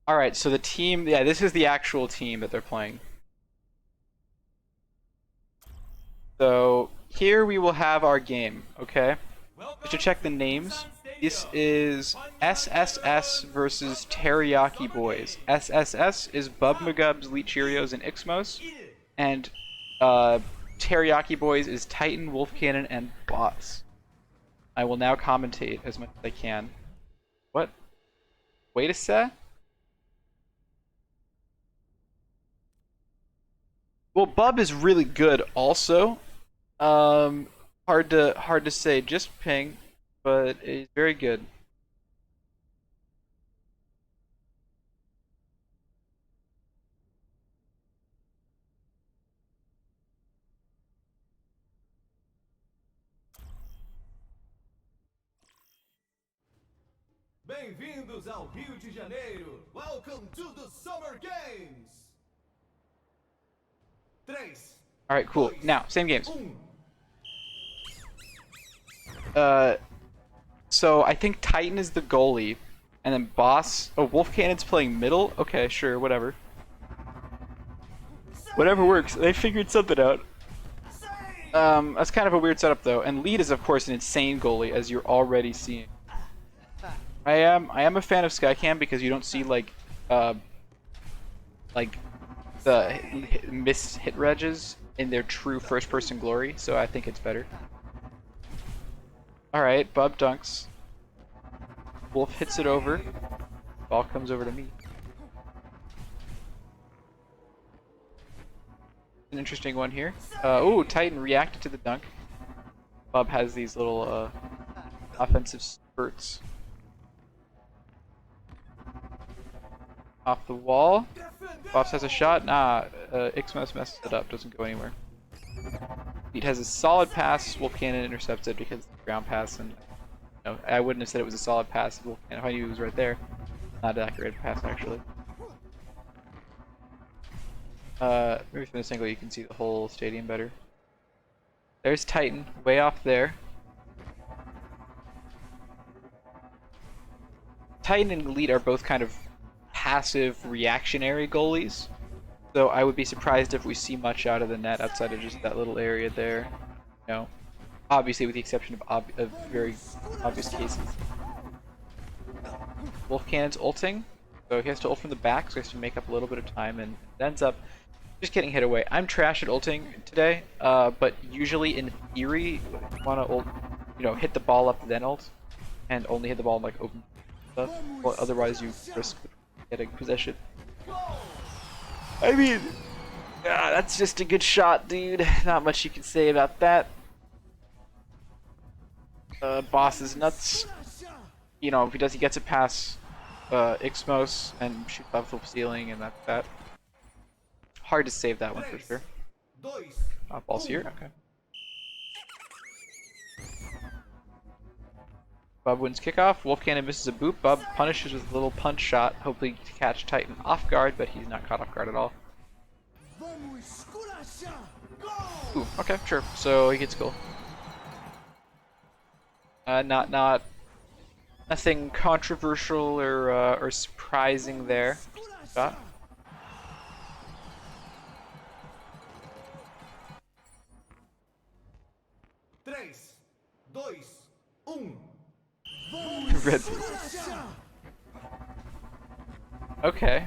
All right, so the team, yeah, this is the actual team that they're playing. So here we will have our game, okay? Just to check the names, this is SSS versus Teriyaki Boys. SSS is Bub Magubs, Leet Cheerios, and Ixmos, and uh, Teriyaki Boys is Titan, Wolf Cannon, and Bots. I will now commentate as much as I can. What? Wait a sec. Well, Bub is really good also. Um, hard to say. Just ping, but he's very good. Bem-vindos ao Rio de Janeiro. Welcome to the Summer Games. 3. All right, cool. Now, same games. 1. So I think Titan is the goalie, and then Boss. Oh, Wolf Cannon's playing middle. Okay, sure, whatever. Whatever works. They figured something out. That's kind of a weird setup though. And Lead is of course an insane goalie, as you're already seeing. I am a fan of Skycam because you don't see like the missed hit regs in their true first-person glory, so I think it's better. All right, Bub dunks. Wolf hits it over. Ball comes over to me. An interesting one here. Ooh, Titan reacted to the dunk. Bub has these little offensive spurts. Off the wall. Bops has a shot. Nah, Ixmos messes it up. Doesn't go anywhere. Pete has a solid pass. Wolf Cannon intercepts it because it's a ground pass, and I wouldn't have said it was a solid pass if I knew he was right there. Not an accurate pass actually. Maybe from this angle you can see the whole stadium better. There's Titan, way off there. Titan and Elite are both kind of passive reactionary goalies, so I would be surprised if we see much out of the net outside of just that little area there. Obviously with the exception of very obvious cases. Wolf Cannon's ulting, so he has to ult from the back, so he has to make up a little bit of time, and it ends up just getting hit away. I'm trash at ulting today, but usually in theory, you want to ult, hit the ball up then ult, and only hit the ball in like open stuff. Well, otherwise you risk getting possession. I mean, that's just a good shot, dude. Not much you can say about that. Boss is nuts. If he gets it past Ixmos and shoots off the ceiling, and that's that. Hard to save that one for sure. Ball's here, okay. Bub wins kickoff. Wolf Cannon misses a boot. Bub punishes with a little punch shot, hopefully to catch Titan off guard, but he's not caught off guard at all. Ooh, okay, sure. So he gets goal. Nothing controversial or surprising there. Shot. Red. Okay.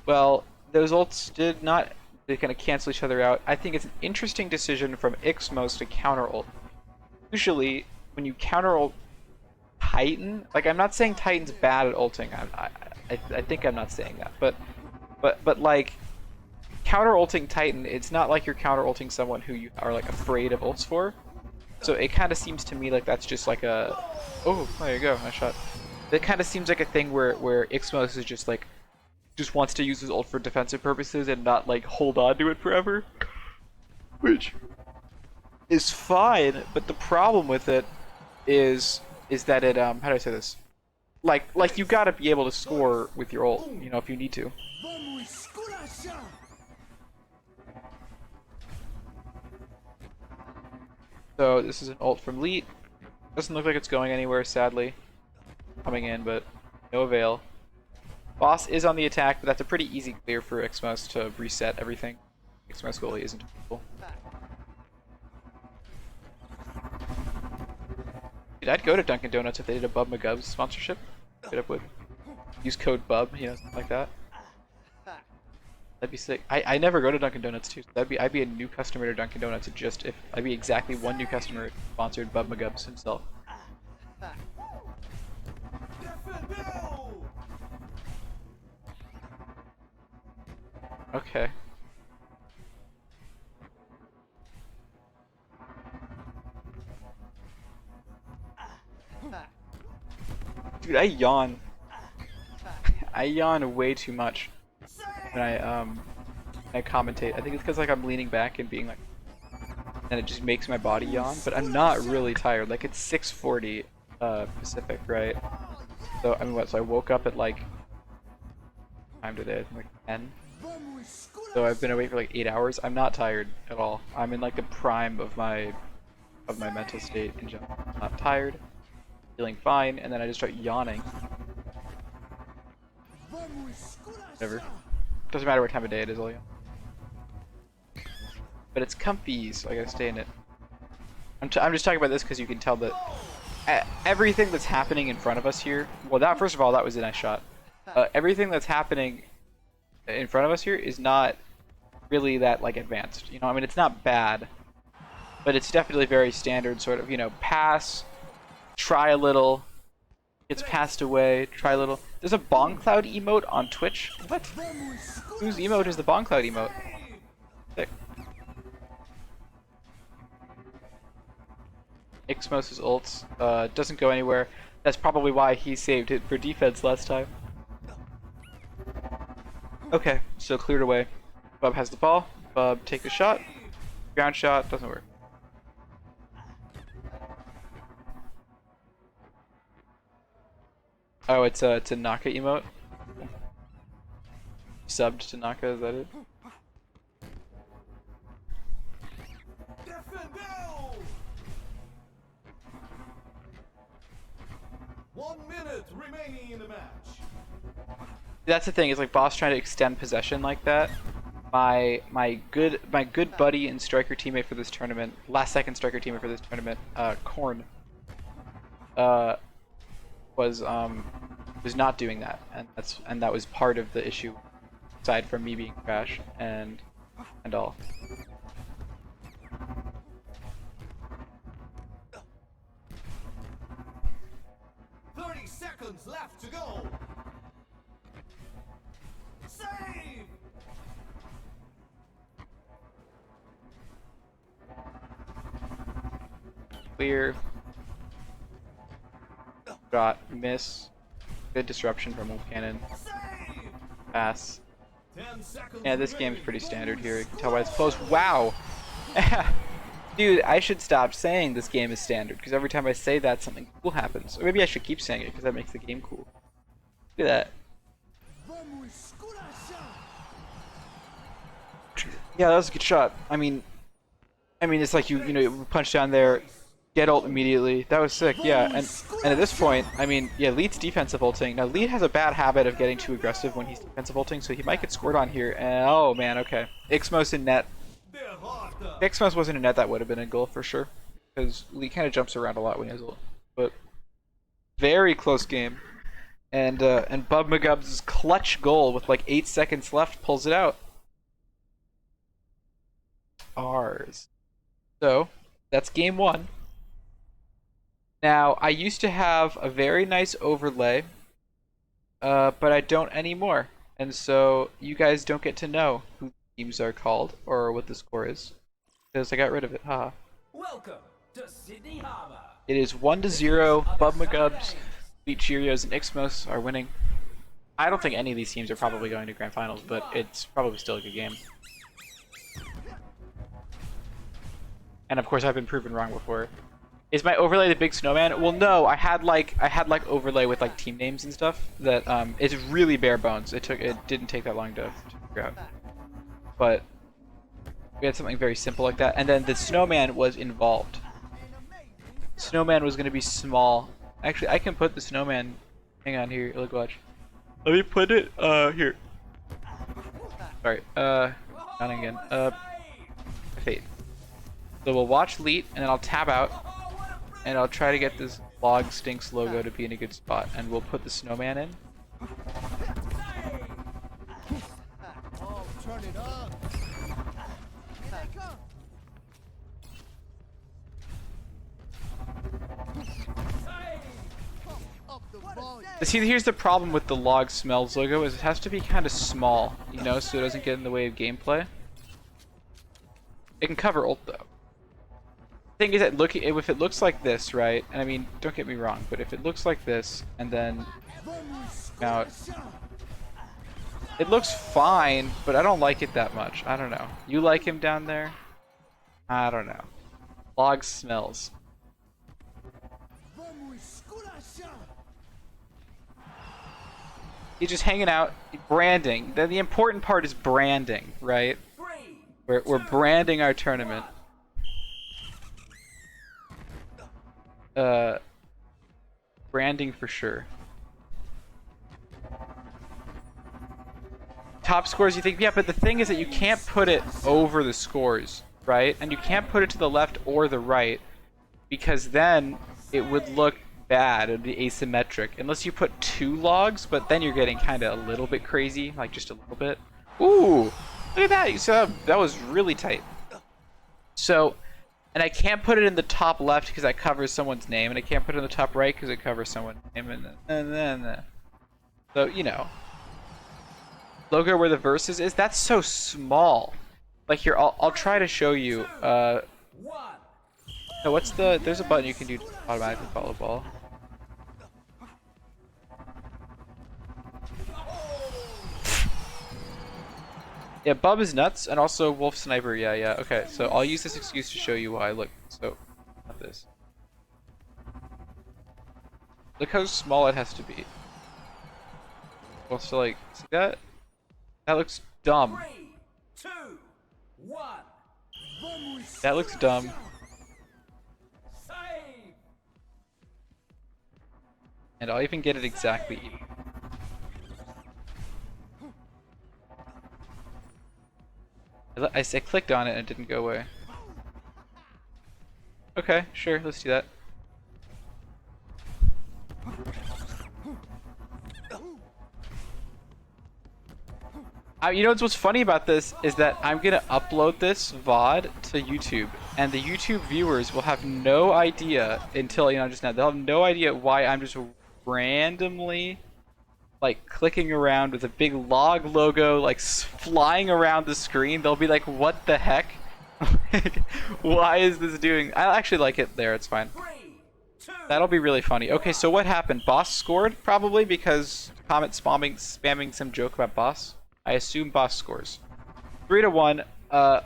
Well, those ults did not. They kind of cancel each other out. I think it's an interesting decision from Ixmos to counter ult. Usually, when you counter ult Titan, like I'm not saying Titan's bad at ulting. I think I'm not saying that, but like counter ulting Titan, it's not like you're counter ulting someone who you are like afraid of ults for. So it kind of seems to me like that's just like a. Oh, there you go, nice shot. It kind of seems like a thing where Ixmos is just like. Just wants to use his ult for defensive purposes and not like hold on to it forever, which is fine. But the problem with it is that it how do I say this? Like you gotta be able to score with your ult, if you need to. So this is an ult from Leet. Doesn't look like it's going anywhere, sadly. Coming in, but no avail. Boss is on the attack, but that's a pretty easy clear for Xmos to reset everything. Xmos goalie isn't cool. Dude, I'd go to Dunkin' Donuts if they did a Bub McGubs sponsorship. Get up with. Use code BUB, you know, something like that. That'd be sick. I never go to Dunkin' Donuts too. So I'd be a new customer to Dunkin' Donuts. Just if I'd be exactly one new customer sponsored Bub McGubs himself. Okay. Dude, I yawn. I yawn way too much when I commentate. I think it's because like I'm leaning back and being like, and it just makes my body yawn. But I'm not really tired. Like it's 6:40 Pacific, right? So I mean, what? So I woke up at like time today. I think like 10. So I've been awake for like 8 hours. I'm not tired at all. I'm in like the prime of my mental state in general. I'm not tired, feeling fine, and then I just start yawning. Whatever. Doesn't matter what time of day it is, I'll yawn. But it's comfy, so I gotta stay in it. I'm just talking about this because you can tell that everything that's happening in front of us here. Well, that first of all, that was a nice shot. Everything that's happening in front of us here is not really that like advanced. You know, I mean, it's not bad, but it's definitely very standard sort of. You know, pass, try a little, gets passed away, try a little. There's a Bong Cloud emote on Twitch. What? Whose emote is the Bong Cloud emote? Sick. Xmos' ults doesn't go anywhere. That's probably why he saved it for defense last time. Okay, so cleared away. Bub has the ball. Bub take a shot. Ground shot doesn't work. Oh, it's a Naka emote. Subbed to Naka, is that it? Defendeu! 1 minute remaining in the match. That's the thing, is like boss trying to extend possession like that. My good buddy and striker teammate for this tournament, last second striker teammate for this tournament, Korn, was not doing that, and that was part of the issue, aside from me being trash and all. Seconds left to go. Save! Clear. Got miss. Good disruption from Wolf Cannon. Pass. 10 seconds Yeah, this game's pretty standard here. You can tell why it's close. Wow! Dude, I should stop saying this game is standard, because every time I say that, something cool happens. Or maybe I should keep saying it, because that makes the game cool. Look at that. Yeah, that was a good shot. I mean, it's like you know, you punch down there, get ult immediately. That was sick, yeah. And at this point, I mean, yeah, Lead's defensive ulting. Now, Lead has a bad habit of getting too aggressive when he's defensive ulting, so he might get scored on here. And, oh man, okay. Xmos in net. If Xmos wasn't in net, that would have been a goal for sure, because Lee kind of jumps around a lot when he has ult. But very close game, and Bub McGub's clutch goal with like 8 seconds left pulls it out. Ours. So that's game one. Now I used to have a very nice overlay, but I don't anymore, and so you guys don't get to know who teams are called or what the score is, because I got rid of it. Haha. Welcome to Sydney Harbor. It is 1-0. Bub McGubs, Sweet Cheerios, and Xmos are winning. I don't think any of these teams are probably going to grand finals, but it's probably still a good game. And of course, I've been proven wrong before. Is my overlay the big snowman? Well, no. I had like overlay with like team names and stuff. That it's really bare bones. It didn't take that long to figure out. But we had something very simple like that, and then the snowman was involved. snowman was gonna be small. Actually, I can put the snowman. Hang on here. Look, watch. Let me put it. Here. Sorry. Not again. Fate. So we'll watch Leet, and then I'll tab out, and I'll try to get this Log Stinks logo to be in a good spot, and we'll put the snowman in. Oh, turn it up. See, here's the problem with the Log Smells logo, is it has to be kind of small, you know, so it doesn't get in the way of gameplay. It can cover ult though. Thing is that if it looks like this, right? And I mean, don't get me wrong, but if it looks like this and then now it looks fine, but I don't like it that much. I don't know. You like him down there? I don't know. Log Smells. He's just hanging out, branding. The important part is branding, right? We're branding our tournament. Branding for sure. Top scores, you think? Yeah, but the thing is that you can't put it over the scores, right? And you can't put it to the left or the right, because then it would look bad. It would be asymmetric. Unless you put 2 logs, but then you're getting kind of a little bit crazy, like just a little bit. Ooh, look at that. You saw that was really tight. So, and I can't put it in the top left because that covers someone's name, and I can't put it in the top right because it covers someone's name, and then so, you know. Logo where the versus is, that's so small. Like here, I'll try to show you. No, what's the? There's a button you can do to automatically follow ball. Yeah, Bub is nuts, and also Wolf Sniper. Yeah. Okay, so I'll use this excuse to show you why. Look, so not this. Look how small it has to be. Also, like, see that? That looks dumb. 3, 2, 1. That looks dumb. And I'll even get it exactly even. I clicked on it and it didn't go away. Okay, sure, let's do that. You know what's funny about this is that I'm gonna upload this VOD to YouTube, and the YouTube viewers will have no idea until, you know, just now, they'll have no idea why I'm just randomly like clicking around with a big log logo like flying around the screen. They'll be like, what the heck? Why is this doing? I actually like it there, it's fine. That'll be really funny. Okay, so what happened? Boss scored? Probably because comment spamming some joke about boss. I assume boss scores. 3-1.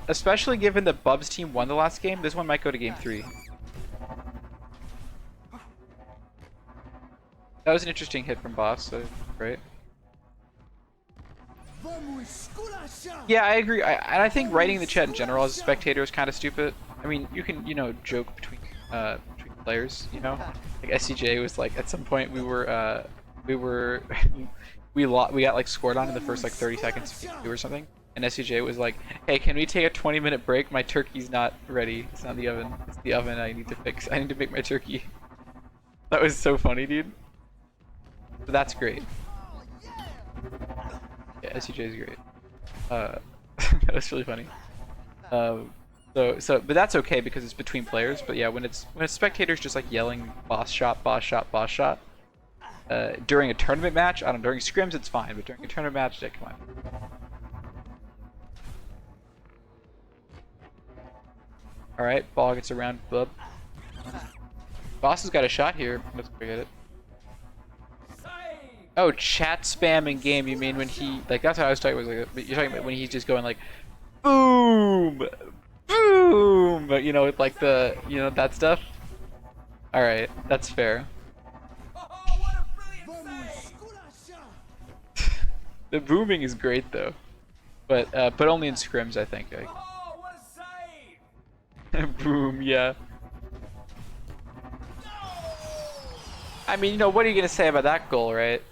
Especially given that Bub's team won the last game, this one might go to game 3. That was an interesting hit from boss, so great. Yeah, I agree. And I think writing in the chat in general as a spectator is kind of stupid. I mean, you can, you know, joke between players, you know? Like SCJ was like, at some point we got like scored on in the first like 30 seconds or something, and SCJ was like, hey, can we take a 20-minute break? My turkey's not ready. It's not the oven. It's the oven I need to fix. I need to make my turkey. That was so funny, dude. So that's great. Yeah, SCJ is great. That was really funny. But that's okay because it's between players. But yeah, when a spectator's just like yelling boss shot, boss shot, boss shot, during a tournament match, I don't know, during scrims it's fine, but during a tournament match, yeah, come on. Alright, ball gets around, bub. Boss has got a shot here. Let's forget it. Oh, chat spam in game, you mean when he, like, that's what I was talking about, like, you're talking about when he's just going like, boom, boom, but you know, with like the, you know, that stuff. Alright, that's fair. The booming is great though, but only in scrims, I think. Like. Oh, what a save! Boom, yeah. Oh, what a save! I mean, you know, what are you gonna say about that goal, right?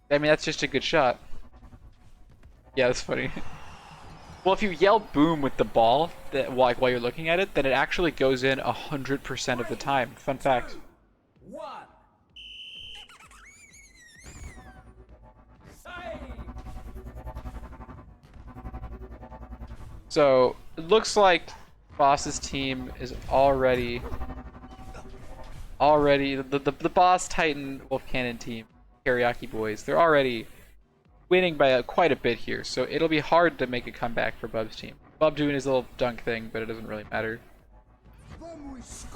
I mean, that's just a good shot. Yeah, that's funny. Well, if you yell boom with the ball, while you're looking at it, then it actually goes in 100% of the time. Fun fact. 1. Save. So, it looks like Boss's team is already the Boss Titan Wolf Cannon team, Teriyaki Boys. They're already winning by quite a bit here, so it'll be hard to make a comeback for Bub's team. Bub doing his little dunk thing, but it doesn't really matter. These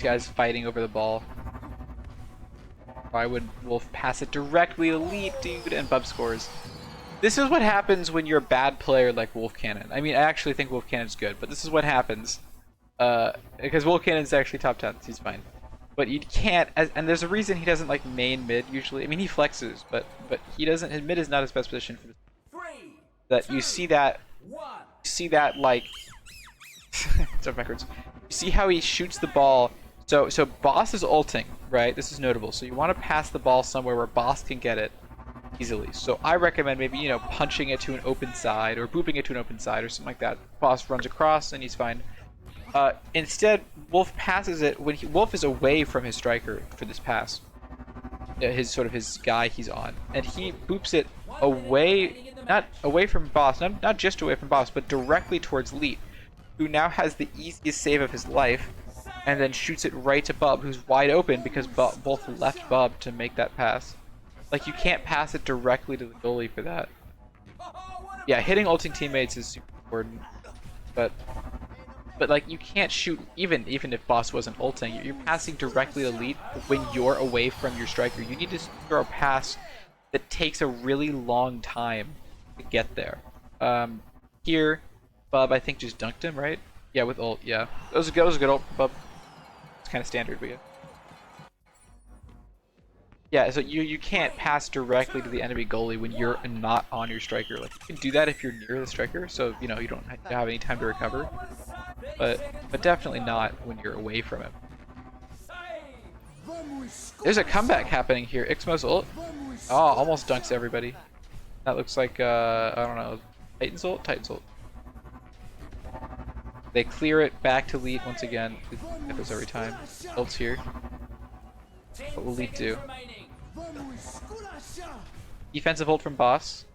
guys fighting over the ball. Why would Wolf pass it directly to Elite, dude? And Bub scores. This is what happens when you're a bad player like Wolf Cannon. I mean, I actually think Wolf Cannon's good, but this is what happens. Because Wolf Cannon's actually top 10, he's fine. But you can't, and there's a reason he doesn't like main mid usually. I mean, he flexes, but he doesn't. His mid is not his best position for this. That you see that like jump backwards. You see how he shoots the ball. So Boss is ulting, right? This is notable. So you want to pass the ball somewhere where Boss can get it easily. So I recommend maybe, you know, punching it to an open side or booping it to an open side or something like that. Boss runs across and he's fine. Instead, Wolf passes it when Wolf is away from his striker for this pass. His guy he's on, and he boops it away, not away from Boss, not just away from Boss, but directly towards Leet, who now has the easiest save of his life, and then shoots it right to Bub, who's wide open because Wolf left Bub to make that pass. Like, you can't pass it directly to the goalie for that. Yeah, hitting ulting teammates is super important, but like, you can't shoot even if Boss wasn't ulting. You're passing directly to Lead when you're away from your striker. You need to throw a pass that takes a really long time to get there. Here, Bub I think just dunked him, right? Yeah, with ult. Yeah, that was a good ult, Bub. It's kind of standard, but yeah. Yeah, so you can't pass directly to the enemy goalie when you're not on your striker. Like, you can do that if you're near the striker, so you know you don't have any time to recover. But definitely not when you're away from him. There's a comeback happening here. Ixmo's ult. Oh, almost dunks everybody. That looks like I don't know, Titan's ult? Titan's ult. They clear it back to Lead once again. Get this every time. Ult's here. What will Lead do? Defensive ult from Boss.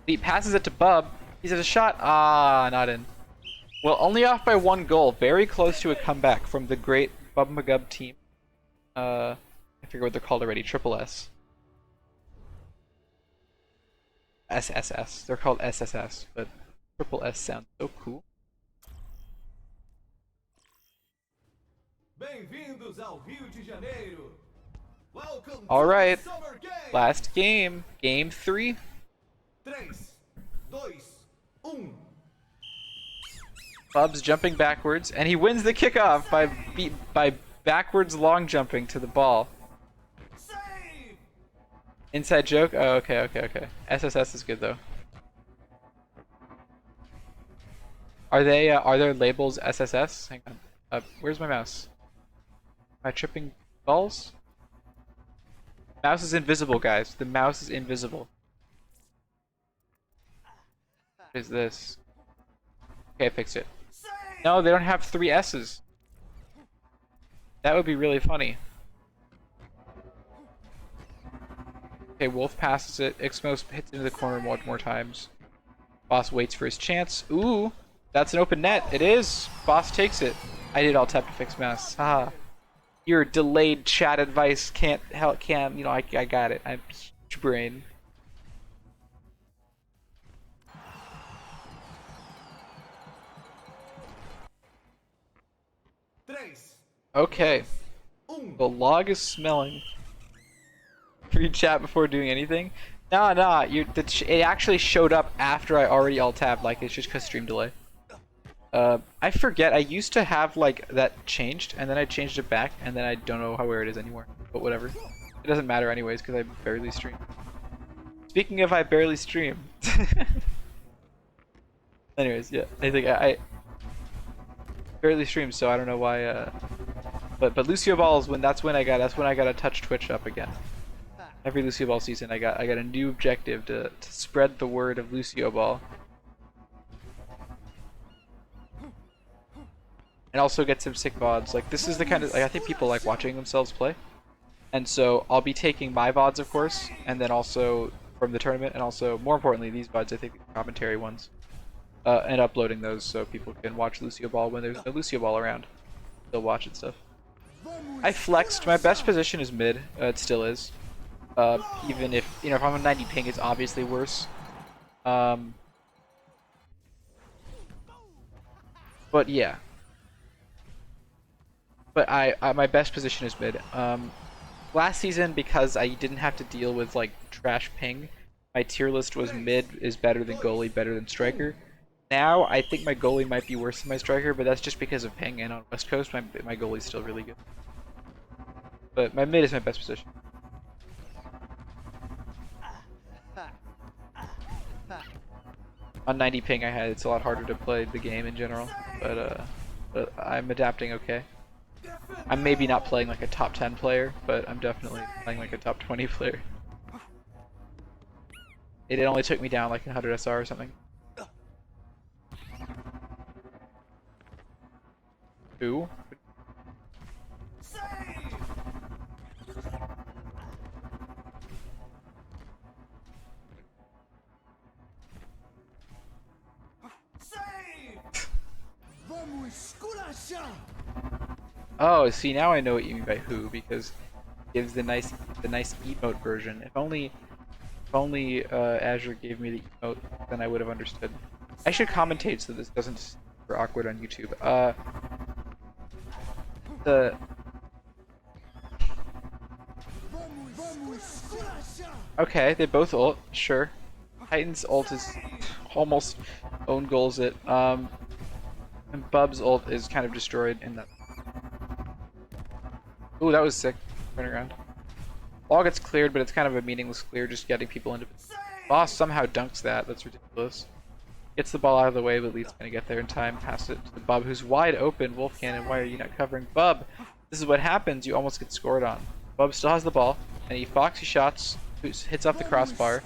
Lead passes it to Bub. He has a shot. Ah, not in. Well, only off by 1 goal. Very close to a comeback from the great Bajabberwabbers team. I forget what they're called already. Triple S. SSS. They're called SSS, but Triple S sounds so cool. Bem-vindos ao Rio de Janeiro. Welcome All right. to the Summer Game. Last game. Game 3. 3, 2, 1. Bub's jumping backwards, and he wins the kickoff by backwards long jumping to the ball. Save! Inside joke? Oh, okay. SSS is good though. Are there labels SSS? Hang on. Where's my mouse? Am I tripping balls? Mouse is invisible, guys. The mouse is invisible. What is this? Okay, I fixed it. No, they don't have 3 S's. That would be really funny. Okay, Wolf passes it. Ixmos hits into the corner one more times. Boss waits for his chance. Ooh, that's an open net. It is. Boss takes it. I did all tap to fix mouse. Haha. Your delayed chat advice can't help. You know, I got it. I'm huge brain. Okay. The log is smelling. Read chat before doing anything? Nah. It actually showed up after I already alt-tabbed. Like, it's just because stream delay. I forget. I used to have like that changed, and then I changed it back, and then I don't know where it is anymore. But whatever. It doesn't matter anyways because I barely stream. Speaking of I barely stream. Anyways, yeah, I think I barely stream, so I don't know why. But Lucioball is that's when I got to touch Twitch up again. Every Lucioball season, I got a new objective to spread the word of Lucioball, and also get some sick VODs. Like this is the kind of I think people like watching themselves play, and so I'll be taking my VODs, of course, and then also from the tournament, and also more importantly these VODs, I think the commentary ones, and uploading those so people can watch Lucioball when there's no Lucioball around. They'll watch and stuff. I flexed. My best position is mid. It still is. Even if if I'm a 90 ping, it's obviously worse. But yeah. But my best position is mid. Last season, because I didn't have to deal with like trash ping, my tier list was mid is better than goalie, better than striker. Now I think my goalie might be worse than my striker, but that's just because of ping. And on West Coast, my goalie's still really good. But my mid is my best position. On 90 ping, it's a lot harder to play the game in general, but I'm adapting okay. I'm maybe not playing like a top 10 player, but I'm definitely playing like a top 20 player. It only took me down like 100 SR or something. Who? Oh, see, now I know what you mean by who, because it gives the nice emote version. If only Azure gave me the emote, then I would have understood. I should commentate so this doesn't super awkward on YouTube. Okay, they both ult, sure. Titan's ult is almost own goals it. And Bub's ult is kind of destroyed in that. Ooh, that was sick. Turn around. Ball gets cleared, but it's kind of a meaningless clear, just getting people into. Boss somehow dunks that. That's ridiculous. Gets the ball out of the way, but Lee's gonna get there in time. Pass it to the Bub, who's wide open. Wolf Cannon, why are you not covering Bub? This is what happens. You almost get scored on. Bub still has the ball, and he foxy shots, hits off the crossbar.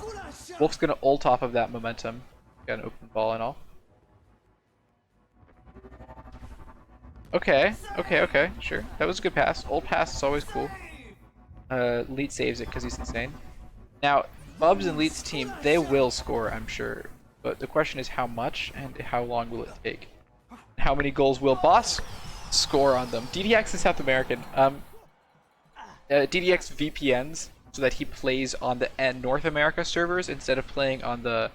Wolf's gonna ult off of that momentum. Got an open ball and all. Okay, sure. That was a good pass. Ult pass is always cool. Leet saves it because he's insane. Now, Bubs and Leet's team, they will score, I'm sure. But the question is how much and how long will it take? How many goals will Boss score on them? DDX is South American. DDX VPNs so that he plays on the North America servers instead of playing on the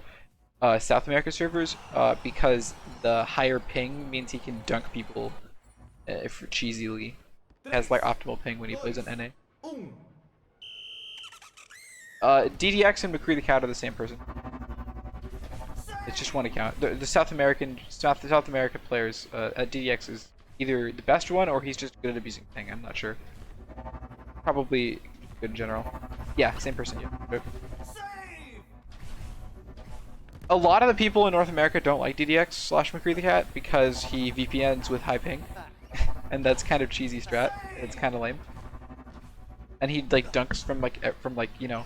South America servers because the higher ping means he can dunk people cheesily. He has like optimal ping when he plays on NA. DDX and McCree the Cat are the same person. It's just one account. The South American players at DDX is either the best one or he's just good at abusing ping. I'm not sure. Probably good in general. Yeah, same person. Yeah. Good. A lot of the people in North America don't like DDX / McCree the Cat because he VPNs with high ping, and that's kind of cheesy strat. It's kind of lame. And he like dunks from like you know,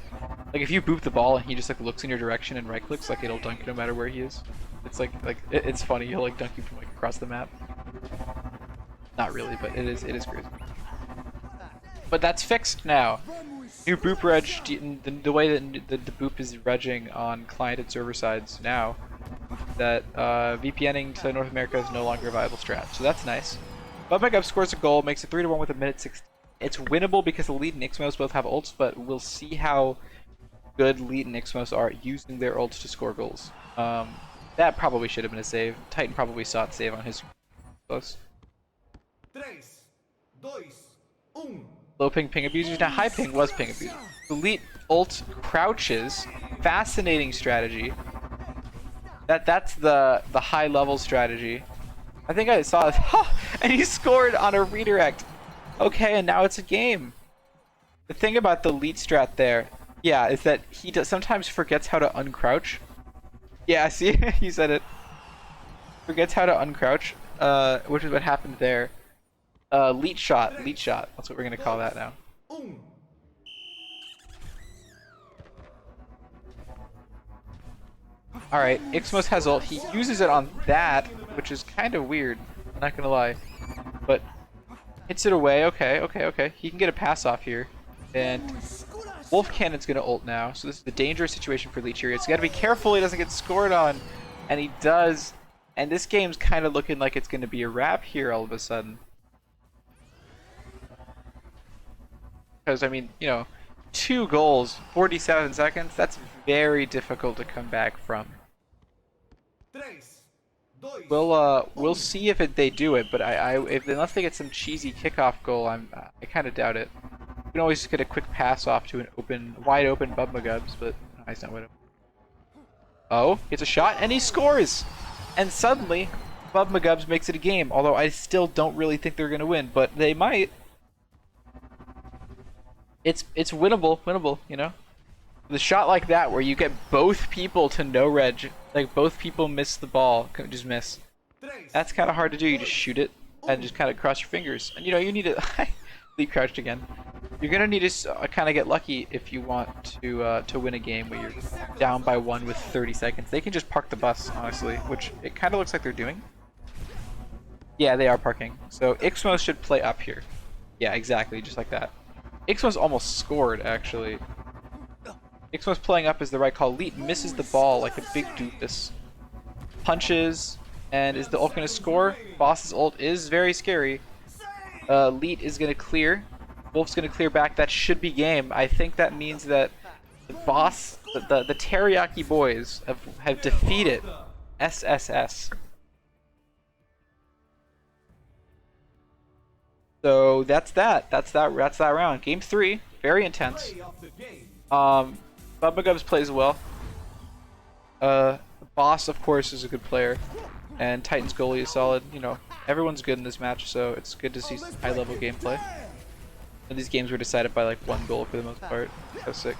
like if you boop the ball and he just like looks in your direction and right clicks, like it'll dunk no matter where he is. It's it's funny. He'll like dunk you from like across the map. Not really, but it is crazy. But that's fixed now. New boop reg, the way that the boop is regging on client and server sides now, that VPNing to North America is no longer a viable strat. So that's nice. Bubmagub scores a goal, makes it 3-1 with a minute 16. It's winnable because the Lead and Ixmos both have ults, but we'll see how good Lead and Ixmos are using their ults to score goals. That probably should have been a save. Titan probably saw it save on his close. 3, 2, 1. Low ping abusers. Now high ping was ping abuser. Elite ult crouches. Fascinating strategy. That's the high level strategy. I think I saw it. And he scored on a redirect. Okay, and now it's a game. The thing about the lead strat there, yeah, is that he sometimes forgets how to uncrouch. Yeah, see, he said it. forgets how to uncrouch, which is what happened there. Leech shot. That's what we're gonna call that now. Alright, Ixmos has ult. He uses it on that, which is kind of weird. I'm not gonna lie. But hits it away. Okay. He can get a pass off here. And Wolf Cannon's gonna ult now. So this is the dangerous situation for Leech here. It's gotta be careful he doesn't get scored on. And he does. And this game's kind of looking like it's gonna be a wrap here all of a sudden. Because, I mean, you know, 2 goals, 47 seconds, that's very difficult to come back from. We'll see if they do it, but unless they get some cheesy kickoff goal, I kind of doubt it. You can always get a quick pass off to an wide open Bajabberwabbers, but no, he's not with him. Oh, gets a shot and he scores, and suddenly Bajabberwabbers makes it a game. Although I still don't really think they're gonna win, but they might. It's winnable, you know. The shot like that where you get both people to no reg, like both people miss the ball, just miss. That's kind of hard to do. You just shoot it and just kind of cross your fingers. And you know, you need to leap crouched again. You're gonna need to kind of get lucky if you want to win a game where you're down by 1 with 30 seconds. They can just park the bus, honestly, which it kind of looks like they're doing. Yeah, they are parking. So Ixmos should play up here. Yeah, exactly, just like that. Ixmos almost scored, actually. Ixmos playing up is the right call. Leet misses the ball like a big doofus. Punches, and is the ult gonna score? Boss's ult is very scary. Leet is gonna clear. Wolf's gonna clear back. That should be game. I think that means that the boss, the Teriyaki boys have defeated SSS. So that's that round. Game 3, very intense. Bajabberwabbers plays well. Boss, of course, is a good player, and Titan's goalie is solid. You know, everyone's good in this match, so it's good to see high-level gameplay. And these games were decided by like 1 goal for the most part. So sick.